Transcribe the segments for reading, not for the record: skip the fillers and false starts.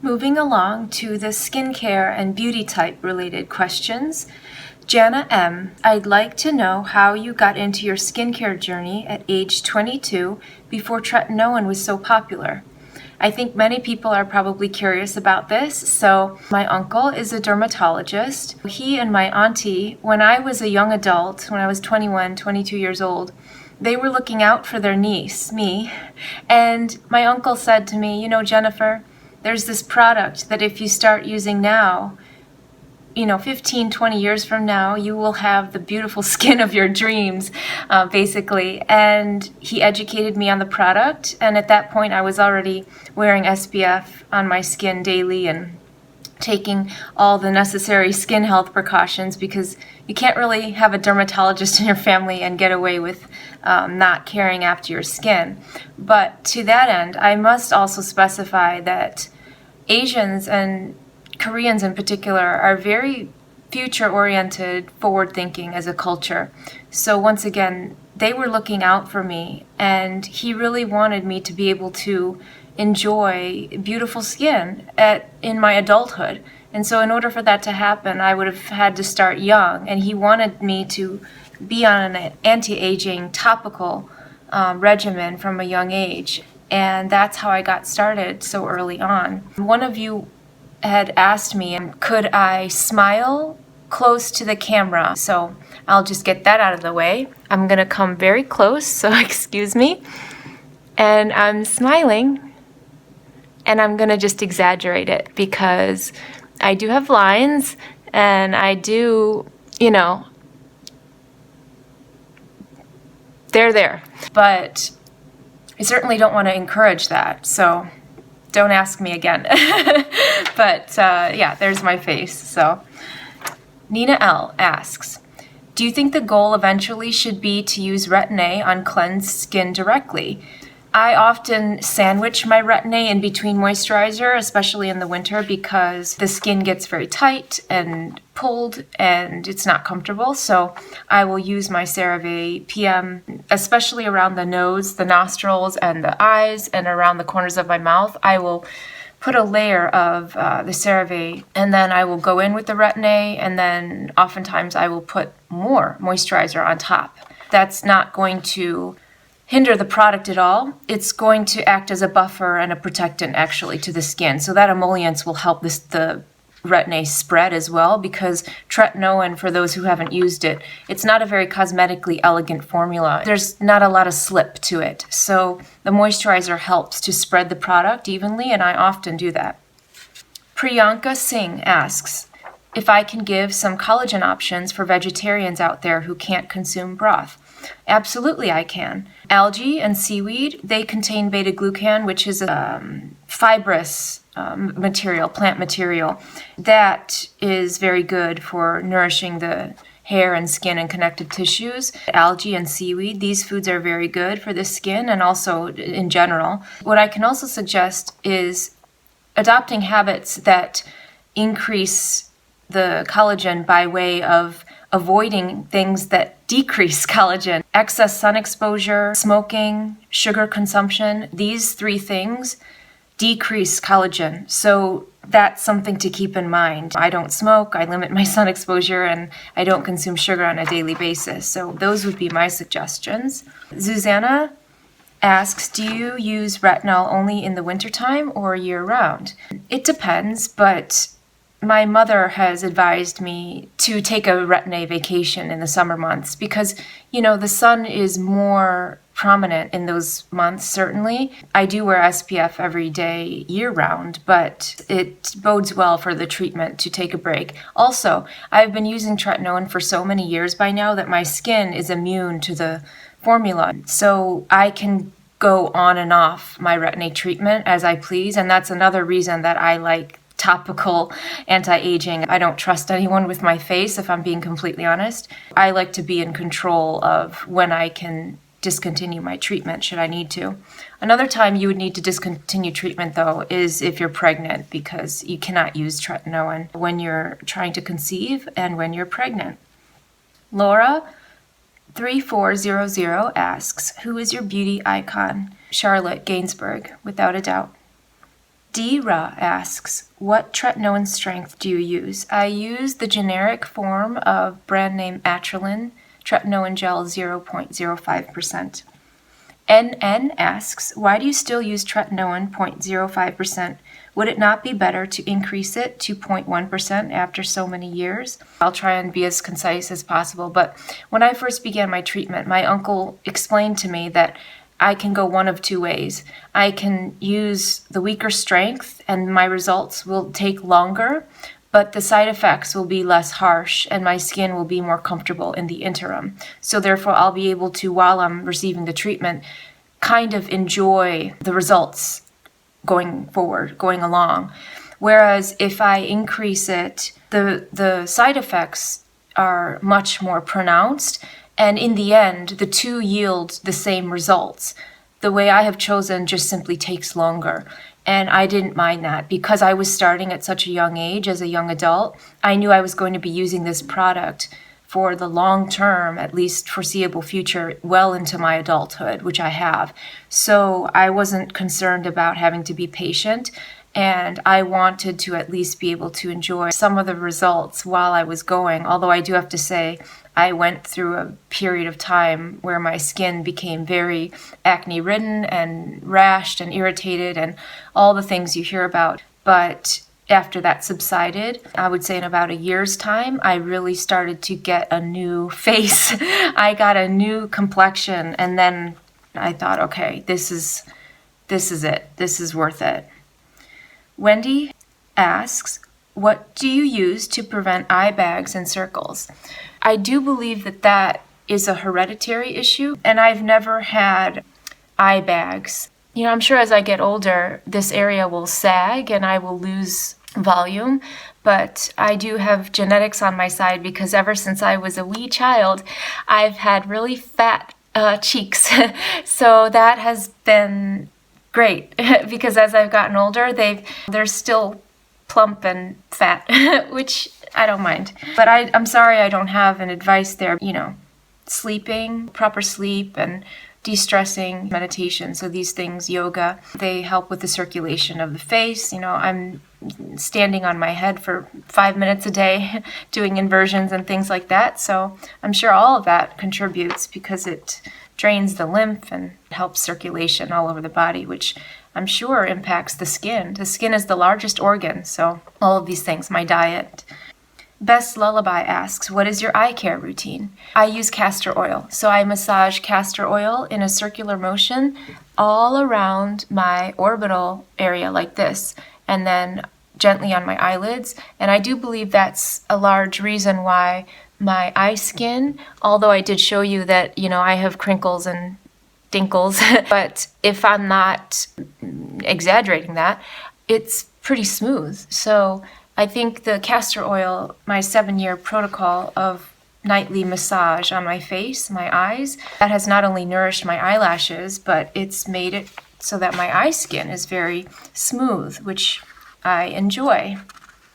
Moving along to the skincare and beauty type related questions. Jana M., I'd like to know how you got into your skincare journey at age 22 before tretinoin was so popular. I think many people are probably curious about this. So my uncle is a dermatologist. He and my auntie, when I was a young adult, when I was 21, 22 years old, they were looking out for their niece, me, and my uncle said to me, Jennifer, there's this product that if you start using now, 15, 20 years from now, you will have the beautiful skin of your dreams, basically. And he educated me on the product. And at that point, I was already wearing SPF on my skin daily and taking all the necessary skin health precautions, because you can't really have a dermatologist in your family and get away with not caring after your skin. But to that end, I must also specify that Asians and Koreans in particular are very future-oriented, forward-thinking as a culture. So once again, they were looking out for me, and he really wanted me to be able to enjoy beautiful skin in my adulthood. And so in order for that to happen, I would have had to start young, and he wanted me to be on an anti-aging topical regimen from a young age. And that's how I got started so early on. One of you had asked me, could I smile close to the camera? So I'll just get that out of the way. I'm gonna come very close, so excuse me. And I'm smiling, and I'm gonna just exaggerate it because I do have lines, and I do, they're there. But I certainly don't want to encourage that, so don't ask me again. But yeah, there's my face. So Nina L. asks, do you think the goal eventually should be to use Retin-A on cleansed skin directly? I often sandwich my Retin-A in between moisturizer, especially in the winter, because the skin gets very tight and pulled and it's not comfortable. So I will use my CeraVe PM, especially around the nose, the nostrils, and the eyes, and around the corners of my mouth. I will put a layer of the CeraVe, and then I will go in with the Retin-A, and then oftentimes I will put more moisturizer on top. That's not going to hinder the product at all. It's going to act as a buffer and a protectant actually to the skin. So that emollients will help the Retin-A spread as well, because tretinoin, for those who haven't used it, it's not a very cosmetically elegant formula. There's not a lot of slip to it. So the moisturizer helps to spread the product evenly, and I often do that. Priyanka Singh asks if I can give some collagen options for vegetarians out there who can't consume broth. Absolutely, I can. Algae and seaweed, they contain beta-glucan, which is a fibrous material, plant material, that is very good for nourishing the hair and skin and connective tissues. Algae and seaweed, these foods are very good for the skin and also in general. What I can also suggest is adopting habits that increase the collagen by way of avoiding things that decrease collagen. Excess sun exposure, smoking, sugar consumption, these three things decrease collagen. So that's something to keep in mind. I don't smoke, I limit my sun exposure, and I don't consume sugar on a daily basis. So those would be my suggestions. Susanna asks, do you use retinol only in the wintertime or year-round? It depends, but my mother has advised me to take a Retin-A vacation in the summer months because, the sun is more prominent in those months, certainly. I do wear SPF every day year-round, but it bodes well for the treatment to take a break. Also, I've been using tretinoin for so many years by now that my skin is immune to the formula, so I can go on and off my Retin-A treatment as I please, and that's another reason that I like topical anti-aging. I don't trust anyone with my face, if I'm being completely honest. I like to be in control of when I can discontinue my treatment should I need to. Another time you would need to discontinue treatment, though, is if you're pregnant, because you cannot use tretinoin when you're trying to conceive and when you're pregnant. Laura 3400 asks, who is your beauty icon? Charlotte Gainsbourg, without a doubt. Dra asks, what tretinoin strength do you use? I use the generic form of brand name Atrilin, tretinoin gel 0.05%. NN asks, why do you still use tretinoin 0.05%? Would it not be better to increase it to 0.1% after so many years? I'll try and be as concise as possible, but when I first began my treatment, my uncle explained to me that I can go one of two ways. I can use the weaker strength and my results will take longer, but the side effects will be less harsh and my skin will be more comfortable in the interim. So therefore, I'll be able to, while I'm receiving the treatment, kind of enjoy the results going forward, going along. Whereas if I increase it, the side effects are much more pronounced. And in the end, the two yield the same results. The way I have chosen just simply takes longer. And I didn't mind that because I was starting at such a young age as a young adult. I knew I was going to be using this product for the long term, at least foreseeable future, well into my adulthood, which I have. So I wasn't concerned about having to be patient. And I wanted to at least be able to enjoy some of the results while I was going. Although I do have to say, I went through a period of time where my skin became very acne-ridden and rashed and irritated and all the things you hear about. But after that subsided, I would say in about a year's time, I really started to get a new face. I got a new complexion, and then I thought, okay, this is it. This is worth it. Wendy asks, what do you use to prevent eye bags and circles? I do believe that is a hereditary issue, and I've never had eye bags. You know, I'm sure as I get older, this area will sag and I will lose volume, but I do have genetics on my side because ever since I was a wee child, I've had really fat cheeks. So that has been great because as I've gotten older, they're still plump and fat, which I don't mind. But I'm sorry I don't have an advice there. You know, sleeping, proper sleep, and de-stressing, meditation. So these things, yoga, they help with the circulation of the face. You know, I'm standing on my head for 5 minutes a day doing inversions and things like that. So I'm sure all of that contributes because it drains the lymph and helps circulation all over the body, which I'm sure impacts the skin. The skin is the largest organ, so all of these things, my diet. Best Lullaby asks, what is your eye care routine? I use castor oil. So I massage castor oil in a circular motion all around my orbital area like this, and then gently on my eyelids. And I do believe that's a large reason why my eye skin, although I did show you that, you know, I have crinkles and dinkles, but if I'm not exaggerating that, it's pretty smooth. So I think the castor oil, my 7-year protocol of nightly massage on my face, my eyes, that has not only nourished my eyelashes, but it's made it so that my eye skin is very smooth, which I enjoy.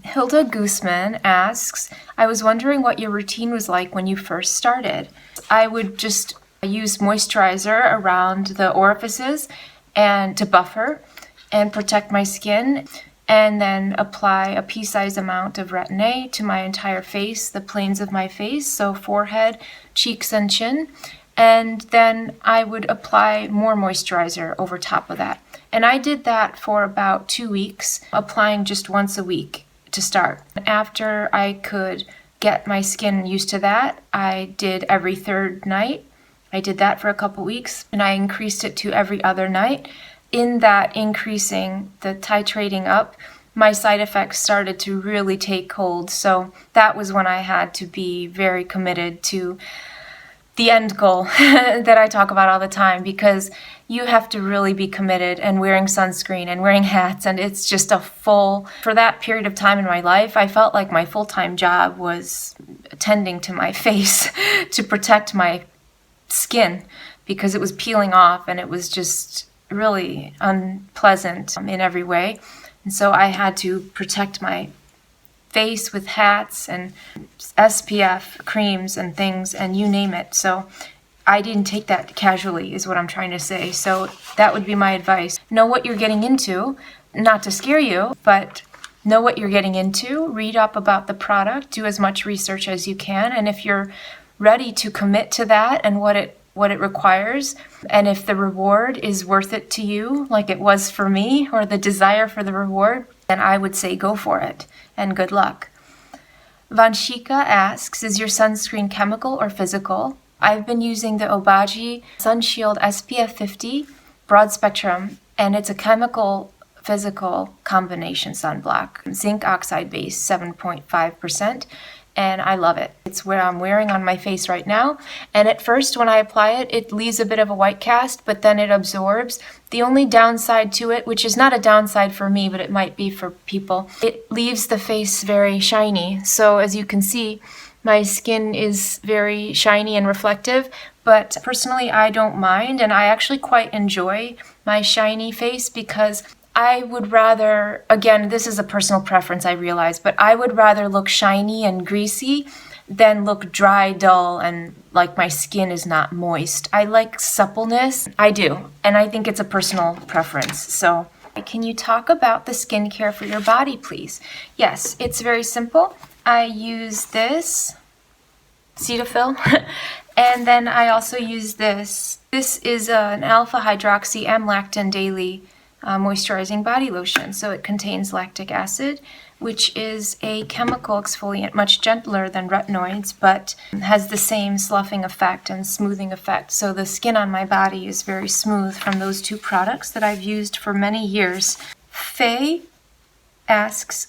Hilda Gooseman asks, I was wondering what your routine was like when you first started. I would just use moisturizer around the orifices and to buffer and protect my skin, and then apply a pea-sized amount of Retin-A to my entire face, the planes of my face, so forehead, cheeks, and chin. And then I would apply more moisturizer over top of that. And I did that for about 2 weeks, applying just once a week to start. After I could get my skin used to that, I did every third night. I did that for a couple weeks, and I increased it to every other night. In that increasing, the titrating up, my side effects started to really take hold. So that was when I had to be very committed to the end goal that I talk about all the time, because you have to really be committed and wearing sunscreen and wearing hats, and it's just for that period of time in my life, I felt like my full-time job was attending to my face to protect my skin because it was peeling off and it was just really unpleasant in every way. And so I had to protect my face with hats and SPF creams and things and you name it. So I didn't take that casually is what I'm trying to say. So that would be my advice. Know what you're getting into. Not to scare you, but know what you're getting into, read up about the product, do as much research as you can, and if you're ready to commit to that and what it requires, and if the reward is worth it to you, like it was for me, or the desire for the reward, then I would say go for it, and good luck. Vanshika asks, is your sunscreen chemical or physical? I've been using the Obagi Sunshield SPF 50 broad spectrum, and it's a chemical physical combination sunblock, zinc oxide base, 7.5%, and I love it. It's what I'm wearing on my face right now, and at first when I apply it, it leaves a bit of a white cast, but then it absorbs. The only downside to it, which is not a downside for me, but it might be for people, it leaves the face very shiny. So as you can see, my skin is very shiny and reflective, but personally I don't mind, and I actually quite enjoy my shiny face because I would rather, again, this is a personal preference, I realize, but I would rather look shiny and greasy than look dry, dull, and like my skin is not moist. I like suppleness. I do, and I think it's a personal preference. So, can you talk about the skincare for your body, please? Yes, it's very simple. I use this Cetaphil, and then I also use this. This is an alpha hydroxy amlactin daily moisturizing body lotion. So it contains lactic acid, which is a chemical exfoliant, much gentler than retinoids, but has the same sloughing effect and smoothing effect. So the skin on my body is very smooth from those two products that I've used for many years. Faye asks,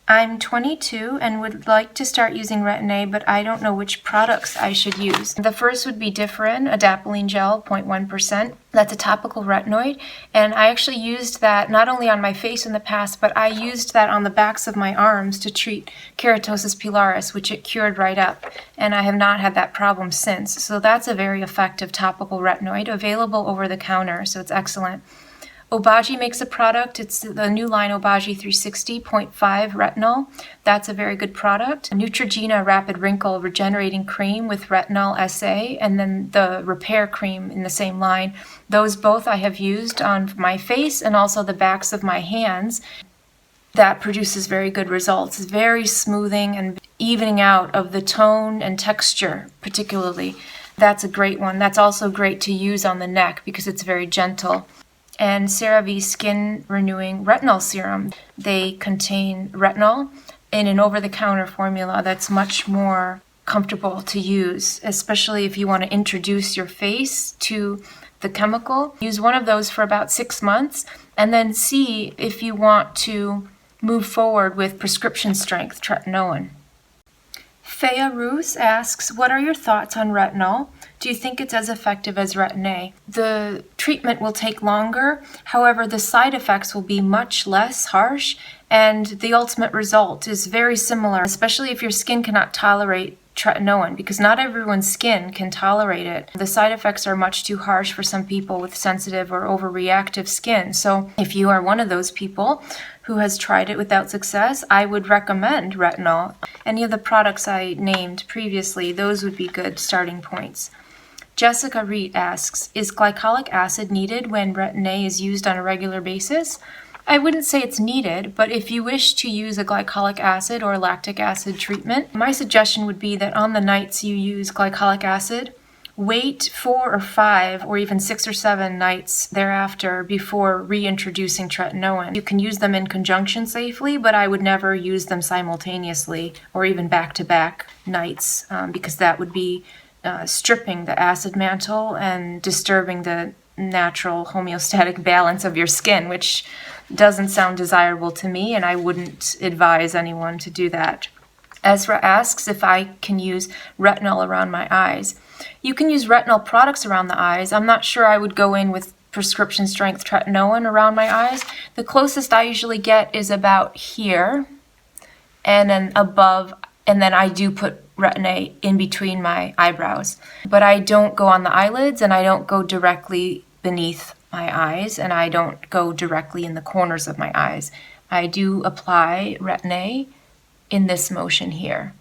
I'm 22 and would like to start using Retin-A, but I don't know which products I should use. The first would be Differin, adapalene gel, 0.1%. That's a topical retinoid, and I actually used that not only on my face in the past, but I used that on the backs of my arms to treat keratosis pilaris, which it cured right up, and I have not had that problem since. So that's a very effective topical retinoid, available over the counter, so it's excellent. Obagi makes a product. It's the new line Obagi 360.5 Retinol. That's a very good product. Neutrogena Rapid Wrinkle Regenerating Cream with Retinol SA, and then the Repair Cream in the same line. Those both I have used on my face and also the backs of my hands. That produces very good results. It's very smoothing and evening out of the tone and texture, particularly. That's a great one. That's also great to use on the neck because it's very gentle. And CeraVe Skin Renewing Retinol Serum. They contain retinol in an over-the-counter formula that's much more comfortable to use, especially if you want to introduce your face to the chemical. Use one of those for about 6 months and then see if you want to move forward with prescription strength tretinoin. Faya Roos asks, what are your thoughts on retinol? Do you think it's as effective as Retin-A? The treatment will take longer, however, the side effects will be much less harsh, and the ultimate result is very similar, especially if your skin cannot tolerate tretinoin, because not everyone's skin can tolerate it. The side effects are much too harsh for some people with sensitive or overreactive skin. So if you are one of those people who has tried it without success, I would recommend retinol. Any of the products I named previously, those would be good starting points. Jessica Reed asks, is glycolic acid needed when Retin-A is used on a regular basis? I wouldn't say it's needed, but if you wish to use a glycolic acid or lactic acid treatment, my suggestion would be that on the nights you use glycolic acid, wait 4 or 5 or even 6 or 7 nights thereafter before reintroducing tretinoin. You can use them in conjunction safely, but I would never use them simultaneously or even back-to-back nights because that would be stripping the acid mantle and disturbing the natural homeostatic balance of your skin, which doesn't sound desirable to me, and I wouldn't advise anyone to do that. Ezra asks if I can use retinol around my eyes. You can use retinol products around the eyes. I'm not sure I would go in with prescription strength tretinoin around my eyes. The closest I usually get is about here and then above, and then I do put Retin-A in between my eyebrows. But I don't go on the eyelids, and I don't go directly beneath my eyes, and I don't go directly in the corners of my eyes. I do apply Retin-A in this motion here.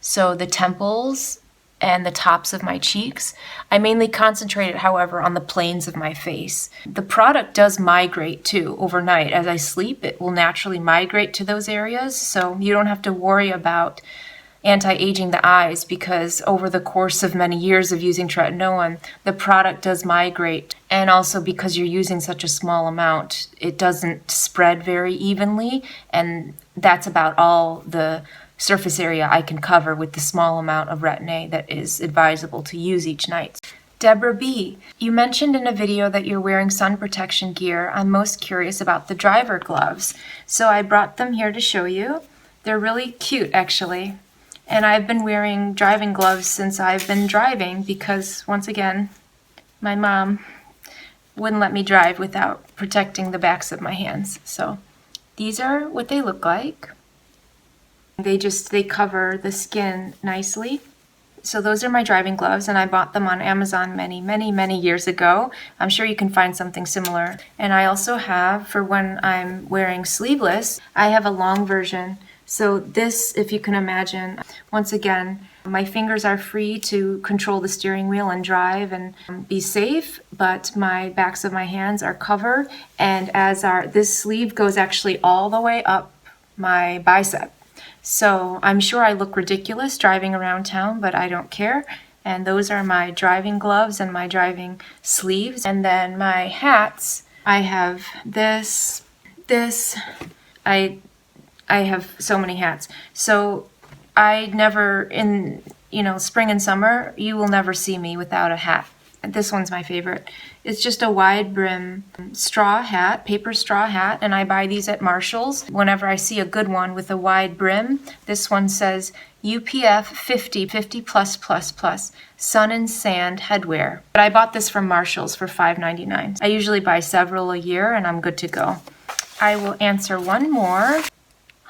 So the temples and the tops of my cheeks. I mainly concentrate it, however, on the planes of my face. The product does migrate too overnight. As I sleep, it will naturally migrate to those areas, so you don't have to worry about anti-aging the eyes, because over the course of many years of using tretinoin, the product does migrate. And also because you're using such a small amount, it doesn't spread very evenly, and that's about all the surface area I can cover with the small amount of Retin-A that is advisable to use each night. Deborah B., you mentioned in a video that you're wearing sun protection gear. I'm most curious about the driver gloves. So I brought them here to show you. They're really cute, actually. And I've been wearing driving gloves since I've been driving because, once again, my mom wouldn't let me drive without protecting the backs of my hands. So these are what they look like. They cover the skin nicely. So those are my driving gloves, and I bought them on Amazon many years ago. I'm sure you can find something similar. And I also have, for when I'm wearing sleeveless, I have a long version. So this, if you can imagine, once again, my fingers are free to control the steering wheel and drive and be safe, but my backs of my hands are covered, and this sleeve goes actually all the way up my bicep. So I'm sure I look ridiculous driving around town, but I don't care. And those are my driving gloves and my driving sleeves. And then my hats, I have this, I have so many hats. So I never, in spring and summer, you will never see me without a hat. This one's my favorite. It's just a wide brim straw hat, paper straw hat, and I buy these at Marshall's. Whenever I see a good one with a wide brim, this one says UPF 50+++, sun and sand headwear. But I bought this from Marshall's for $5.99. I usually buy several a year and I'm good to go. I will answer one more.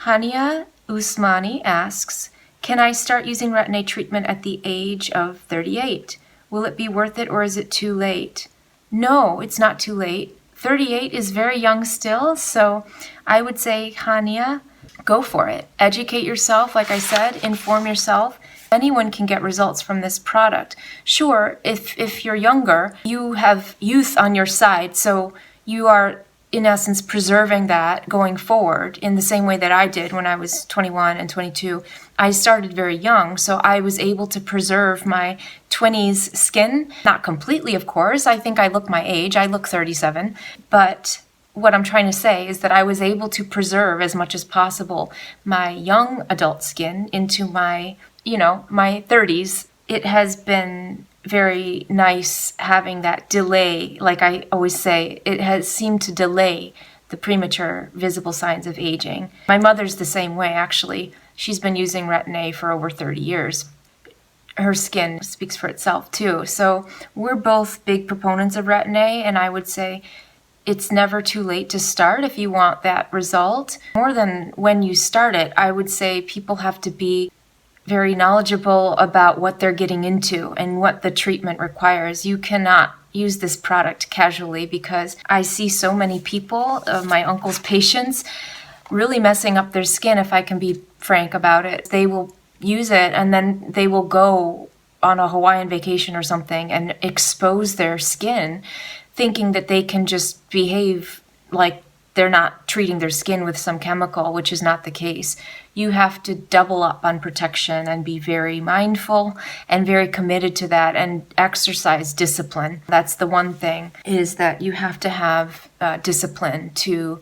Hania Usmani asks, can I start using Retin-A treatment at the age of 38? Will it be worth it, or is it too late? No, it's not too late. 38 is very young still, so I would say, Hania, go for it. Educate yourself, like I said, inform yourself. Anyone can get results from this product. Sure, if you're younger, you have youth on your side, so you are in essence preserving that going forward in the same way that I did when I was 21 and 22. I started very young, so I was able to preserve my 20s skin. Not completely, of course. I think I look my age. I look 37. But what I'm trying to say is that I was able to preserve as much as possible my young adult skin into my, my 30s. It has been very nice having that delay. Like I always say, it has seemed to delay the premature visible signs of aging. My mother's the same way, actually. She's been using Retin-A for over 30 years. Her skin speaks for itself too. So we're both big proponents of Retin-A, and I would say it's never too late to start if you want that result. More than when you start it, I would say people have to be very knowledgeable about what they're getting into and what the treatment requires. You cannot use this product casually, because I see so many people, my uncle's patients, really messing up their skin, if I can be frank about it. They will use it and then they will go on a Hawaiian vacation or something and expose their skin, thinking that they can just behave like they're not treating their skin with some chemical, which is not the case. You have to double up on protection and be very mindful and very committed to that and exercise discipline. That's the one thing, is that you have to have discipline to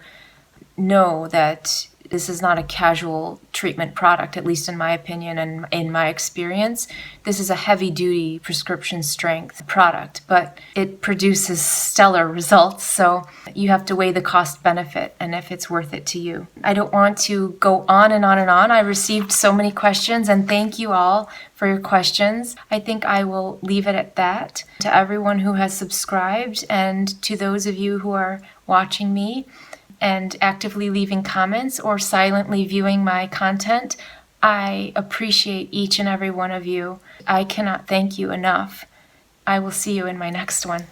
know that this is not a casual treatment product, at least in my opinion and in my experience. This is a heavy-duty prescription strength product, but it produces stellar results, so you have to weigh the cost-benefit and if it's worth it to you. I don't want to go on and on and on. I received so many questions, and thank you all for your questions. I think I will leave it at that. To everyone who has subscribed, and to those of you who are watching me and actively leaving comments or silently viewing my content, I appreciate each and every one of you. I cannot thank you enough. I will see you in my next one.